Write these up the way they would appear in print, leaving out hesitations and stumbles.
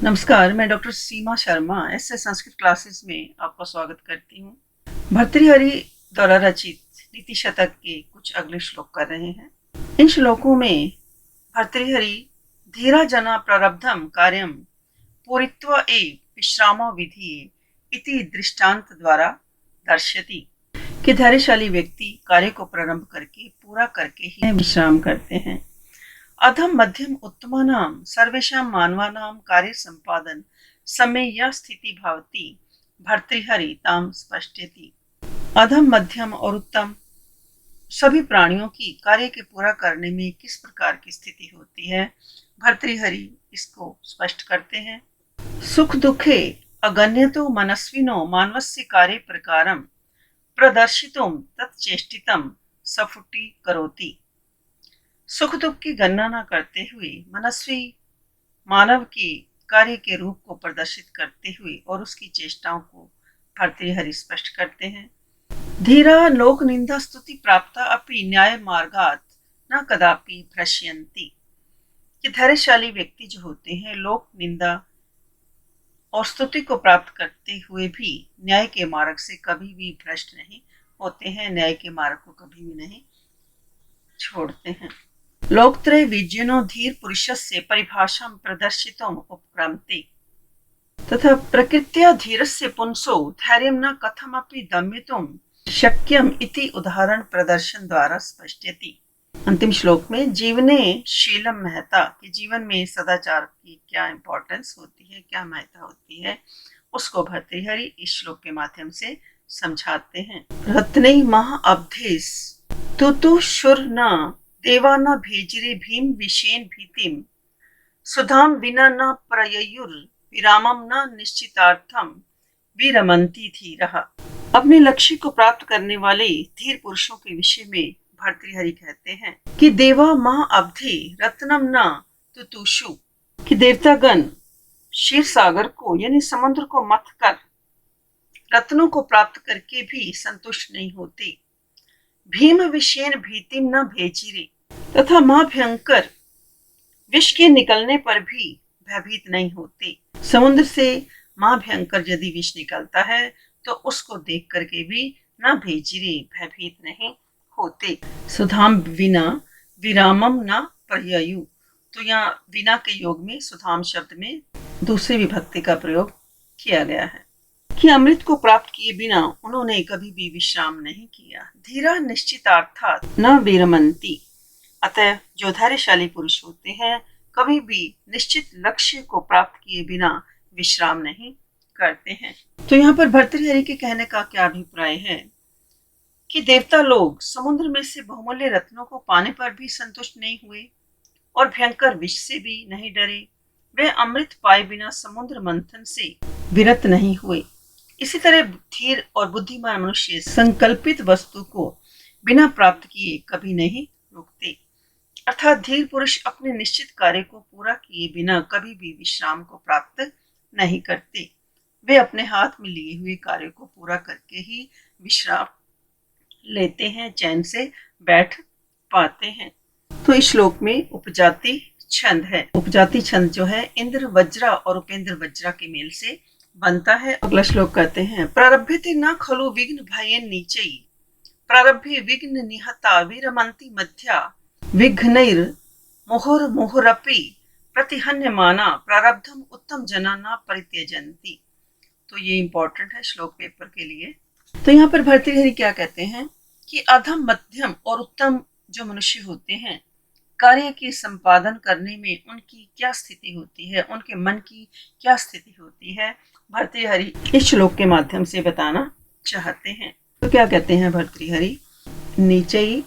नमस्कार, मैं डॉक्टर सीमा शर्मा ऐसे संस्कृत क्लासेस में आपका स्वागत करती हूँ। भर्तृहरि द्वारा रचित नीति शतक के कुछ अगले श्लोक कर रहे हैं। इन श्लोकों में भर्तृहरि धीरा जना प्रारब्धम कार्यम पूरित्वा विश्रामो विधि इति दृष्टांत द्वारा दर्शति कि धैर्यशाली व्यक्ति कार्य को प्रारंभ करके पूरा करके ही विश्राम करते हैं। अधम मध्यम उत्तमानां सर्वेषां मानवानां कार्य संपादन समय यह स्थिति भवति भर्तृहरि ताम स्पष्टयति। अधम मध्यम और उत्तम सभी प्राणियों की कार्य के पूरा करने में किस प्रकार की स्थिति होती है, भर्तृहरि इसको स्पष्ट करते हैं। सुख दुखे अगण्यतो मनस्विनो मानवस्य कार्य प्रकारम प्रदर्शितुम तच्चेष्टितम सफुटी करोति। सुख दुख की गणना न करते हुए मनस्वी मानव के कार्य के रूप को प्रदर्शित करते हुए और उसकी चेष्टाओं को भर्तृहरि स्पष्ट करते हैं। धीरा लोक निंदा स्तुति प्राप्त अपि न्याय मार्गात न कदापि भ्रश्यन्ति। कि धैर्यशाली व्यक्ति जो होते हैं लोक निंदा और स्तुति को प्राप्त करते हुए भी न्याय के मार्ग से कभी भी भ्रष्ट नहीं होते हैं, न्याय के मार्ग को कभी भी नहीं छोड़ते हैं। लोकत्रय विज्ञानो धीर पुरुषस्य परिभाषां प्रदर्शितुम् उपक्रमते तथा प्रकृत्या धीरस्य पुंसो धैर्यं न कथमपि दम्यितुं शक्यम इति उदाहरण प्रदर्शन द्वारा स्पष्टयति। अंतिम श्लोक में जीवने शीलम महता कि जीवन में सदाचार की क्या इंपॉर्टेंस होती है, क्या महत्ता होती है, उसको भर्तृहरि इस श्लोक के माध्यम से समझाते हैं। रत्नै महा अब्धेस तुतु शुर न देवा न भेजिरे भीम विषेन भीतिम सुधाम विना न प्रययुर विरामम न निश्चितार्थम विरमंती धीरः। अपने लक्ष्य को प्राप्त करने वाले धीर पुरुषों के विषय में भर्तृहरि कहते हैं कि देवा महा अब्धे रत्नम न तुतुषु कि देवतागण क्षीर सागर को यानी समुद्र को मथ कर रत्नों को प्राप्त करके भी संतुष्ट नहीं होते। भीम विषेन भीतिम न भेजिरे तथा महाभयंकर विष के निकलने पर भी भयभीत नहीं होते। समुद्र से महाभयंकर यदि विष निकलता है तो उसको देख करके भी न भेजिरे भयभीत नहीं होते। सुधाम विना विरामम न प्रययु तो यहाँ विना के योग में सुधाम शब्द में दूसरी विभक्ति का प्रयोग किया गया है कि अमृत को प्राप्त किए बिना उन्होंने कभी भी विश्राम नहीं किया। धीरा निश्चितार्थात न विरमंती अतः जो धैर्यशाली पुरुष होते हैं कभी भी निश्चित लक्ष्य को प्राप्त किए बिना विश्राम नहीं करते हैं। तो यहाँ पर भर्तृहरि के कहने का क्या अभिप्राय है कि देवता लोग समुद्र में से बहुमूल्य रत्नों को पाने पर भी संतुष्ट नहीं हुए और भयंकर विष से भी नहीं डरे। वे अमृत पाए बिना समुद्र मंथन से विरत नहीं हुए। इसी तरह धीर और बुद्धिमान मनुष्य संकल्पित वस्तु को बिना प्राप्त किए कभी नहीं रुकते। अर्थात धीर पुरुष अपने निश्चित कार्य को पूरा किए बिना कभी भी विश्राम को प्राप्त नहीं करते। वे अपने हाथ में लिए हुए कार्य को पूरा करके ही विश्राम लेते हैं, चैन से बैठ पाते हैं। तो इस श्लोक में उपजाति छंद है। उपजाति छंद जो है इंद्र वज्रा और उपेंद्र वज्रा के मेल से बनता है। अगला श्लोक कहते हैं प्रारभ्यते न खलु विघ्न भयेन नीचै प्रारभ्य विघ्न निहता विरमन्ति मध्या विघ्नैर मुहुर मुहुरपि प्रतिहन्यमाना प्रारब्धम उत्तम जना न परित्यजन्ति। तो ये इंपॉर्टेंट है श्लोक पेपर के लिए। तो यहाँ पर भर्तृहरि क्या कहते हैं कि अधम मध्यम और उत्तम जो मनुष्य होते हैं कार्य के संपादन करने में उनकी क्या स्थिति होती है, उनके मन की क्या स्थिति होती है, भर्तृहरि इस श्लोक के माध्यम से बताना चाहते हैं। तो क्या कहते हैं भर्तृहरि, नीचे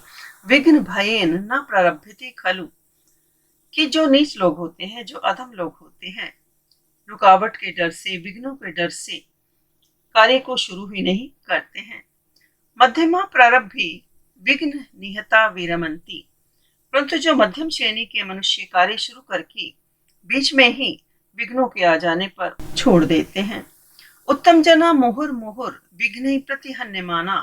विघ्न भयेन न प्रारभ्यते खलु कि जो नीच लोग होते हैं, जो अधम लोग होते हैं, रुकावट के डर से, विघ्नों के डर से कार्य को शुरू ही नहीं करते हैं। मध्यमा प्रारब्धि विघ्न निहता विरमंती परंतु जो मध्यम श्रेणी के मनुष्य कार्य शुरू करके बीच में ही विघ्नों के आ जाने पर छोड़ देते हैं। उत्तम जना मुहुर मुहुर विघ्न प्रतिहन्यमाना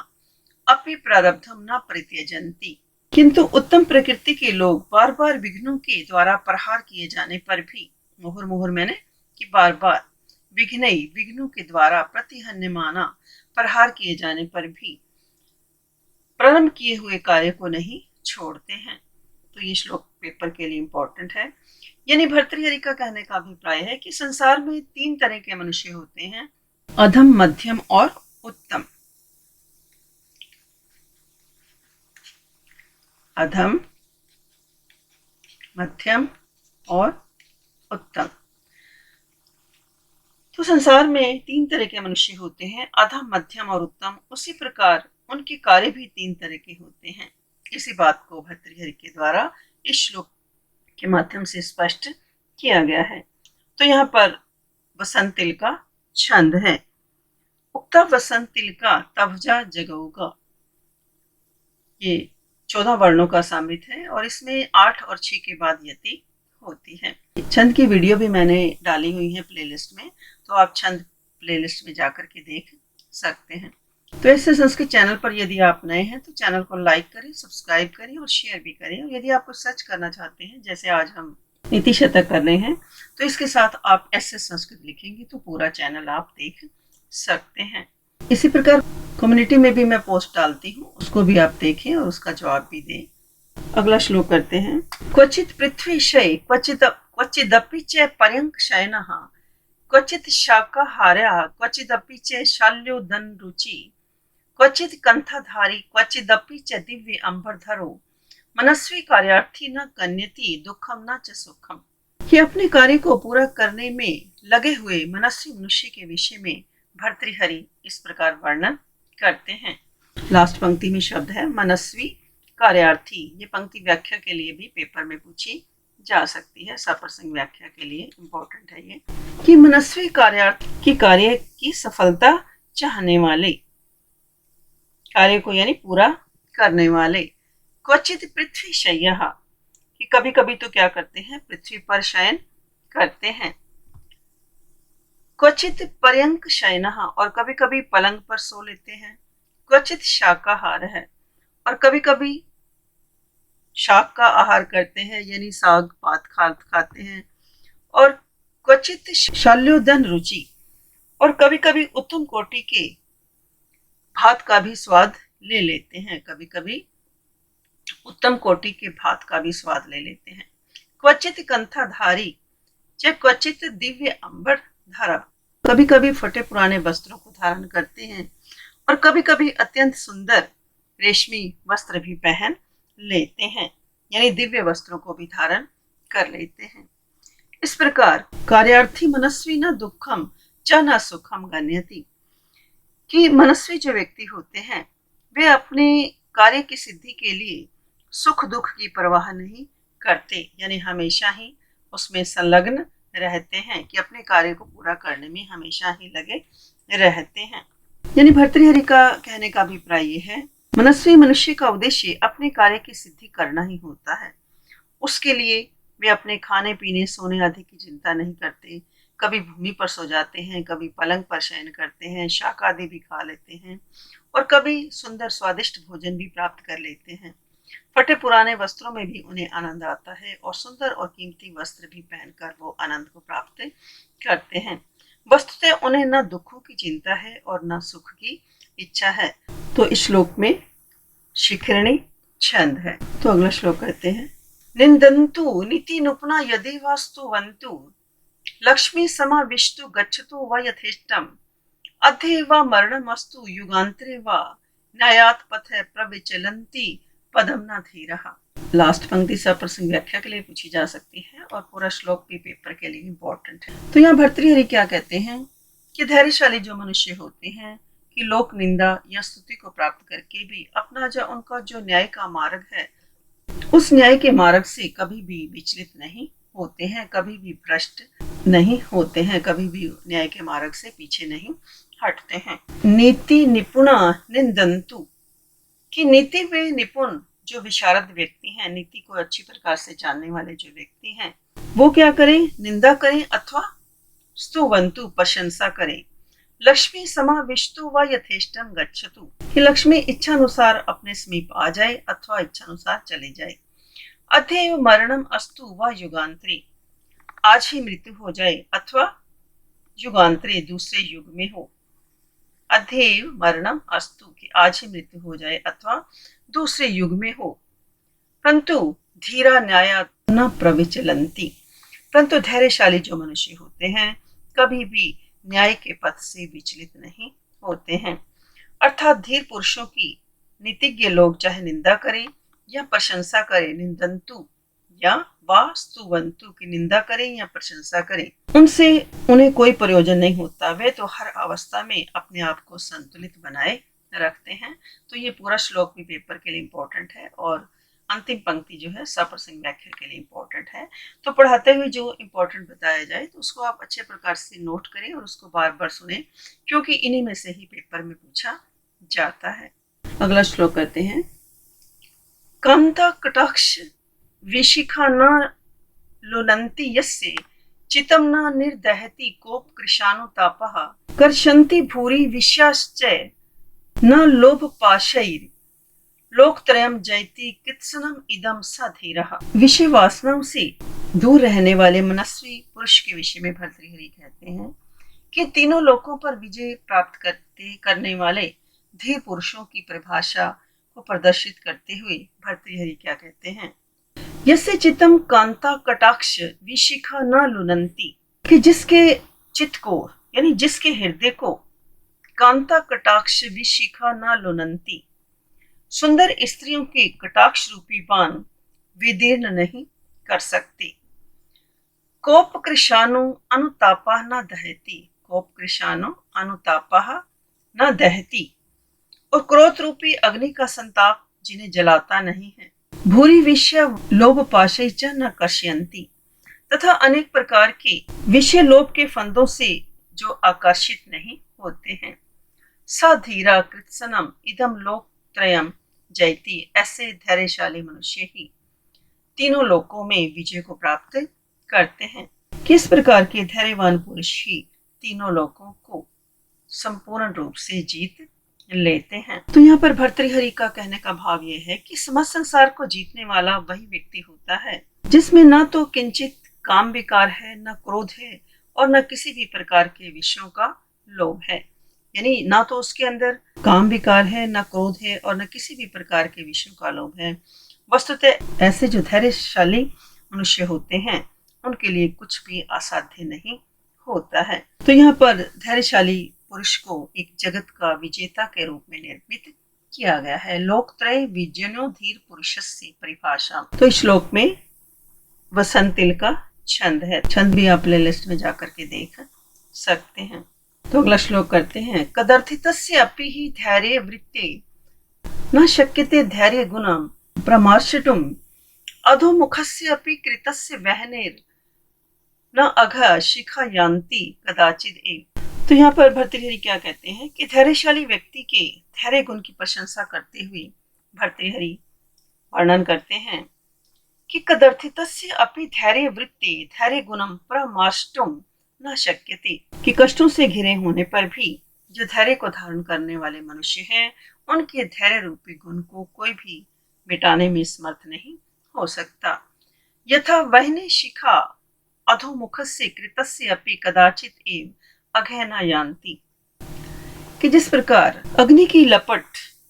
अपि प्रारब्धम न परित्यजन्ति किंतु उत्तम प्रकृति के लोग बार बार विघ्नों के द्वारा प्रहार किए जाने पर भी, मुहुर मुहुर मैंने कि बार बार विघ्नों के द्वारा प्रतिहन्यमाना प्रहार किए जाने पर भी प्रारंभ किए हुए कार्य को नहीं छोड़ते हैं। तो ये श्लोक पेपर के लिए इंपॉर्टेंट है। यानी भर्तृहरि का कहने का अभिप्राय है कि संसार में 3 तरह के मनुष्य होते हैं, अधम, मध्यम और उत्तम। अधम, मध्यम और उत्तम। तो संसार में 3 तरह के मनुष्य होते हैं, अधम, मध्यम और उत्तम। उसी प्रकार उनके कार्य भी 3 तरह के होते हैं। इसी बात को भर्तृहरि के द्वारा इस श्लोक के माध्यम से स्पष्ट किया गया है। तो यहाँ पर वसंत तिल का छंद है, उक्ता वसंत तिल का तवजा जगऊगा। ये 14 वर्णों का सामित है और इसमें 8 और 6 के बाद यति होती है। छंद की वीडियो भी मैंने डाली हुई है प्लेलिस्ट में, तो आप छंद प्लेलिस्ट में जाकर के देख सकते हैं। तो ऐसे संस्कृत चैनल पर यदि आप नए हैं तो चैनल को लाइक करें, सब्सक्राइब करें और शेयर भी करें। और यदि आप कुछ सर्च करना चाहते हैं, जैसे आज हम नीति शतक कर रहे हैं, तो इसके साथ आप ऐसे संस्कृत लिखेंगे तो पूरा चैनल आप देख सकते हैं। इसी प्रकार कम्युनिटी में भी मैं पोस्ट डालती हूँ, उसको भी आप देखें और उसका जवाब भी दें। अगला श्लोक करते हैं। क्वचित पृथ्वी शय क्वचिदपि च पर्यंक शयनः क्वचित शाकाहार्यः क्वचिदपि च शाल्योदन रुचि क्वचित कंठाधारी क्वचिदपि च दिव्य अंबरधरो मनस्वी कार्यार्थी न कन्यति दुखम न च सुखम। ये अपने कार्य को पूरा करने में लगे हुए मनस्वी मनुष्य के विषय में भर्तृहरि इस प्रकार वर्णन करते हैं। लास्ट पंक्ति में शब्द है मनस्वी कार्यार्थी। ये पंक्ति व्याख्या के लिए भी पेपर में पूछी जा सकती है, सप्रसंग व्याख्या के लिए इम्पोर्टेंट है ये, कि मनस्वी कार्यार्थी की कार्य की सफलता चाहने वाले, कार्य को यानी पूरा करने वाले। क्वचित पृथ्वी शय्यः, कि कभी कभी तो क्या करते हैं, पृथ्वी पर शयन करते हैं। क्वचित पर्यंक शयनः, और कभी कभी पलंग पर सो लेते हैं। क्वचित शाकाहार है, और कभी कभी शाक का आहार करते हैं, यानी साग पात खाते हैं। और क्वचित शाल्योदन रुचि, और कभी कभी उत्तम कोटि के भात का भी स्वाद ले लेते हैं। कभी कभी उत्तम कोटि के भात का भी स्वाद ले लेते हैं। क्वचित कंठाधारी च क्वचित दिव्य अंबर धारा, कभी कभी फटे पुराने वस्त्रों को धारण करते हैं और कभी कभी अत्यंत सुंदर रेशमी वस्त्र भी पहन लेते हैं, यानी दिव्य वस्त्रों को भी धारण कर लेते हैं। इस प्रकार कार्यार्थी मनस्वी न दुखम च न सुखम गण्यति, कि मनस्वी जो व्यक्ति होते हैं वे अपने कार्य की सिद्धि के लिए सुख दुख की परवाह नहीं करते, यानी हमेशा ही उसमें संलग्न रहते हैं, कि अपने कार्य को पूरा करने में हमेशा ही लगे रहते हैं। यानी भर्तृहरि का कहने का अभिप्राय ये है, मनस्वी मनुष्य का उद्देश्य अपने कार्य की सिद्धि करना ही होता है। उसके लिए वे अपने खाने पीने सोने आदि की चिंता नहीं करते। कभी भूमि पर सो जाते हैं, कभी पलंग पर शयन करते हैं, शाक आदि भी खा लेते हैं और कभी सुंदर स्वादिष्ट भोजन भी प्राप्त कर लेते हैं। फटे पुराने वस्त्रों में भी उन्हें आनंद आता है और सुंदर और कीमती वस्त्र भी पहनकर वो आनंद को प्राप्त करते हैं। वस्तुतः उन्हें न दुखों की चिंता है और न सुख की इच्छा है। तो इस श्लोक में शिखरणी छंद है। तो अगला श्लोक कहते हैं। निंदन्तु नीति नुपना यदि वास्तु वंतु लक्ष्मी समाविष्टु गच्छतु व यथेष्टम अध्ये व मरणमस्तु युगांतरे व न्यायात पथे प्रविचलन्ति पदम न धीरः। लास्ट पंक्ति सप्रसंग व्याख्या के लिए पूछी जा सकती है और पूरा श्लोक भी पेपर के लिए इम्पोर्टेंट है। तो यहाँ भर्तृहरि क्या कहते हैं कि धैर्यशाली जो मनुष्य होते हैं कि लोक निंदा या स्तुति को प्राप्त करके भी अपना उनका जो न्याय का मार्ग है उस न्याय के मार्ग से कभी भी विचलित नहीं होते हैं, कभी भी भ्रष्ट नहीं होते हैं, कभी भी न्याय के मार्ग से पीछे नहीं हटते हैं। नीति निपुणा निंदन्तु, कि नीति में निपुण जो विशारद व्यक्ति हैं, नीति को अच्छी प्रकार से जानने वाले जो व्यक्ति हैं, वो क्या करें, निंदा करें अथवा स्तुवन्तु प्रशंसा करें। लक्ष्मी समाविष्टु व यथेष्टम गच्छतु, कि लक्ष्मी इच्छानुसार अपने समीप आ जाए अथवा इच्छानुसार चले जाए। अध्येव मरणम अस्तु व युगांतरी, आज ही मृत्यु हो जाए अथवा युगांतरे दूसरे युग में हो। अधेव मरणम अस्तु कि आज ही मृत्यु हो जाए अथवा दूसरे युग में हो। परंतु धीरा न्याया न प्रविचलंती, परंतु धैर्यशाली जो मनुष्य होते हैं कभी भी न्याय के पथ से विचलित नहीं होते हैं। अर्थात धीर पुरुषों की नीतिज्ञ लोग चाहे निंदा करें या प्रशंसा करें, निंदंतु या वास्तुवंतु की निंदा करें या प्रशंसा करें, उनसे उन्हें कोई प्रयोजन नहीं होता। वे तो हर अवस्था में अपने आप को संतुलित बनाए रखते हैं। तो ये पूरा श्लोक भी पेपर के लिए इम्पोर्टेंट है और अंतिम पंक्ति जो है सप्रसंग व्याख्या के लिए इम्पोर्टेंट है। तो पढ़ाते हुए जो इम्पोर्टेंट बताया जाए तो उसको आप अच्छे प्रकार से नोट करें और उसको बार बार सुने, क्योंकि इन्हीं में से ही पेपर में पूछा जाता है। अगला श्लोक करते हैं। कांता कटाक्ष विशिखा न लुनन्ति यस्य चितम न निर्दहति कोप कृशानुतापः कर्षन्ति भूरि विश्याश्च न लोभ पाशैर लोकत्रयम जयति कृत्सनम इदम स धीरः। विषय वासनाओं से दूर रहने वाले मनस्वी पुरुष के विषय में भर्तृहरि कहते हैं कि तीनों लोकों पर विजय प्राप्त करने वाले धीर पुरुषों की परिभाषा को प्रदर्शित करते हुए भर्तृहरि क्या कहते हैं। यस्य चित्तम कांता कटाक्ष विशिखा न लुनन्ति, कि जिसके चित्त को यानी जिसके हृदय को कांता कटाक्ष विशिखा न लुनन्ति, सुंदर स्त्रियों के कटाक्ष रूपी बाण विदीर्ण नहीं कर सकते। कोप कृशानु अनुतापा न दहती, कोप कृशानु अनुतापा न दहती, और क्रोध रूपी अग्नि का संताप जिन्हें जलाता नहीं है। भूरी विषय लोभ पाशै च न कर्षयन्ति, तथा अनेक प्रकार के विषय लोभ के फंदों से जो आकर्षित नहीं होते हैं। स धीरा कृत्सनम इदम लोक त्रयम जयति, ऐसे धैर्यशाली मनुष्य ही तीनों लोकों में विजय को प्राप्त करते हैं। किस प्रकार के धैर्यवान पुरुष ही तीनों लोकों को संपूर्ण रूप से जीत लेते हैं। तो यहाँ पर भर्तृहरि का कहने का भाव यह है कि समस्त संसार को जीतने वाला वही व्यक्ति होता है जिसमें न तो किंचित काम विकार है, न क्रोध है और न किसी भी प्रकार के विषयों का लोभ है। यानी ना तो उसके अंदर काम विकार है, न क्रोध है और न किसी भी प्रकार के विषयों का लोभ है। वस्तुतः ऐसे जो धैर्यशाली मनुष्य होते हैं उनके लिए कुछ भी असाध्य नहीं होता है। तो यहाँ पर धैर्यशाली पुरुष को एक जगत का विजेता के रूप में निर्मित किया गया है। लोकत्रय विजयो धीर पुरुषस्य परिभाषा। तो इस श्लोक में वसंतिल का छंद है, छंद भी आप प्ले लिस्ट में जाकर के देख सकते हैं। तो अगला श्लोक करते हैं। कदर्थितस्य अपि हि धैर्य वृत्ते न शक्यते धैर्य गुणम प्रमार्षितुम अधोमुखस्य अपि कृतस्य वहनेर न अघ शिखा यान्ति कदाचिद एव। तो यहाँ पर भर्तृहरि क्या कहते हैं कि धैर्यशाली व्यक्ति के धैर्य गुण की प्रशंसा करते हुए भर्तृहरि वर्णन करते हैं कि कदर्थितस्य अपि धैर्य वृत्ति धैर्य गुणम प्रमार्ष्टुम न शक्यते, कि कष्टों से घिरे होने पर भी जो धैर्य को धारण करने वाले मनुष्य हैं उनके धैर्य रूपी गुण को कोई भी मिटाने में समर्थ नहीं हो सकता। यथा वहने शिखा अधोमुखस्य कृतस्य अपि कदाचित एव अघै न यान्ति, कि जिस प्रकार अग्नि की लपट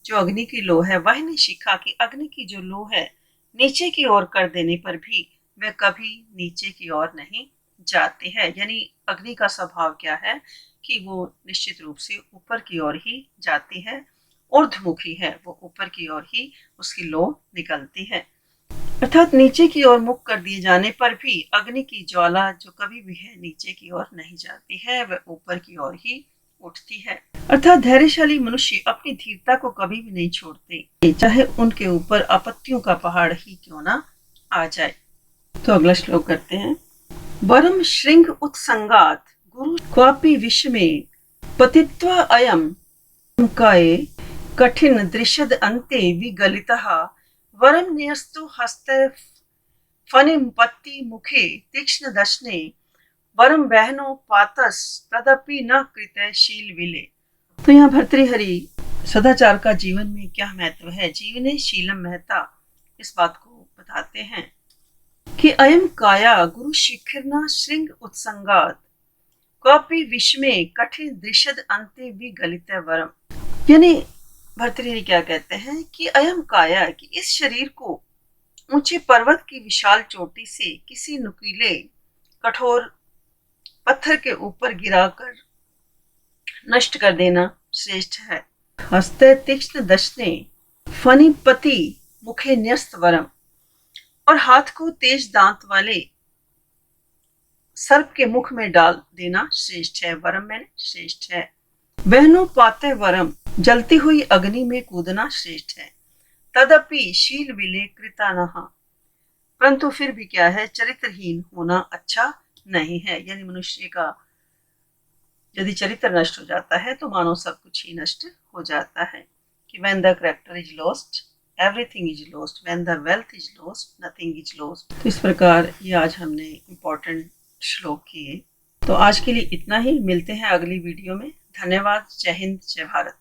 जो अग्नि की लो है, वहने शिखा की अग्नि की जो लो है नीचे की ओर कर देने पर भी वह कभी नीचे की ओर नहीं जाते हैं। यानी अग्नि का स्वभाव क्या है कि वो निश्चित रूप से ऊपर की ओर ही जाती है, ऊर्ध्वमुखी है, वो ऊपर की ओर ही उसकी लो निकलती है। अर्थात नीचे की ओर मुख कर दिए जाने पर भी अग्नि की ज्वाला जो कभी भी है नीचे की ओर नहीं जाती है, वह ऊपर की ओर ही उठती है। अर्थात धैर्यशाली मनुष्य अपनी धीरता को कभी भी नहीं छोड़ते, चाहे उनके ऊपर आपत्तियों का पहाड़ ही क्यों ना आ जाए। तो अगला श्लोक करते हैं। वरम श्रृंग उत्संगात गुरु क्वापि विश्व में पतित्वा अयम काय कठिन दृश्यद अंते विगलितः वरम न्यस्तु हस्ते फनिम पत्ति मुखे तीक्ष्ण दशने वरम बहनो पातस तदपि न कृत शील विले। तो यहाँ भर्तृहरि सदाचार का जीवन में क्या महत्व है, जीवने शीलम महता, इस बात को बताते हैं कि अयम काया गुरु शिखिरना श्रृंग उत्संगात, क्वापि विषमे कठिन दृशद अन्ते विगलित वरम। यानी भर्तृहरि क्या कहते हैं कि अयम काया, कि इस शरीर को ऊंचे पर्वत की विशाल चोटी से किसी नुकीले कठोर पत्थर के ऊपर गिराकर नष्ट कर देना श्रेष्ठ है। हस्ते तीक्ष्ण दशने फणिपति मुखे न्यस्त वरम, और हाथ को तेज दांत वाले सर्प के मुख में डाल देना श्रेष्ठ है। वरम में श्रेष्ठ है। वहनो पाते वरम, जलती हुई अग्नि में कूदना श्रेष्ठ है। तदपि शील विले कृता नहा, परंतु फिर भी क्या है, चरित्रहीन होना अच्छा नहीं है। यानी मनुष्य का यदि चरित्र नष्ट हो जाता है तो मानो सब कुछ ही नष्ट हो जाता है। कि when the character is lost, everything is lost. When the wealth is lost, nothing is lost. तो इस प्रकार ये आज हमने इम्पोर्टेंट श्लोक किए। तो आज के लिए इतना ही, मिलते हैं अगली वीडियो में। धन्यवाद। जय हिंद, जय भारत।